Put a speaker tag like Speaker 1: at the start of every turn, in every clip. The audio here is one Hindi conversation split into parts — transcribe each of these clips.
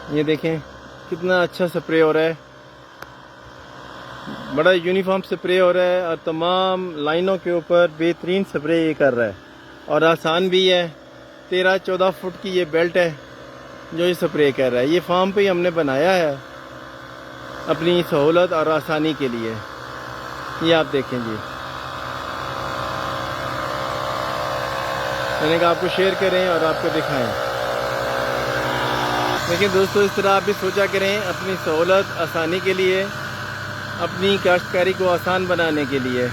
Speaker 1: ये देखें कितना अच्छा स्प्रे हो रहा है, बड़ा यूनिफॉर्म स्प्रे हो रहा है और तमाम लाइनों के ऊपर बेहतरीन स्प्रे ये कर रहा है और आसान भी है। 13-14 फुट की ये बेल्ट है जो ये स्प्रे कर रहा है। ये फार्म पे ही हमने बनाया है अपनी सहूलत और आसानी के लिए। ये आप देखें जी, मैंने कहा आपको शेयर करें और आपको दिखाएं। लेकिन दोस्तों इस तरह आप भी सोचा करें अपनी सहूलत आसानी के लिए, अपनी काश्तकारी को आसान बनाने के लिए।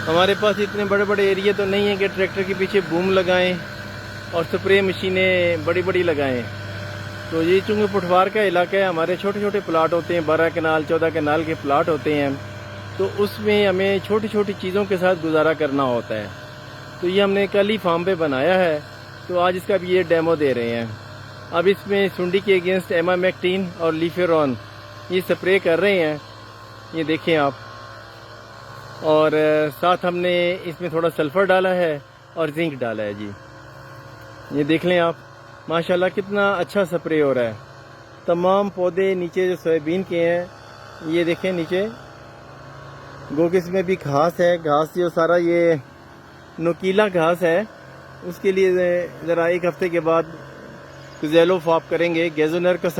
Speaker 1: हमारे पास इतने बड़े बड़े एरिया तो नहीं है कि ट्रैक्टर के पीछे बूम लगाएं और स्प्रे मशीनें बड़ी बड़ी लगाएं। तो ये चूँकि पठवार का इलाका है, हमारे छोटे छोटे प्लाट होते हैं, 12 कनाल 14 कनाल के प्लाट होते हैं, तो उसमें हमें छोटी छोटी चीज़ों के साथ गुजारा करना होता है। तो ये हमने कल ही फार्म पे बनाया है, तो आज इसका भी ये डेमो दे रहे हैं। अब इसमें सुंडी के अगेंस्ट एमामेक्टिन और लीफेरॉन ये स्प्रे कर रहे हैं, ये देखें आप। और साथ हमने इसमें थोड़ा सल्फ़र डाला है और जिंक डाला है जी। ये देख लें आप, माशाल्लाह कितना अच्छा स्प्रे हो रहा है। तमाम पौधे नीचे जो सोयाबीन के हैं ये देखें नीचे, गोगे इसमें भी घास है। घास जो सारा ये नुकीला घास है, उसके लिए ज़रा एक हफ्ते के बाद ज़ेलोफ आप करेंगे। गेजोनर का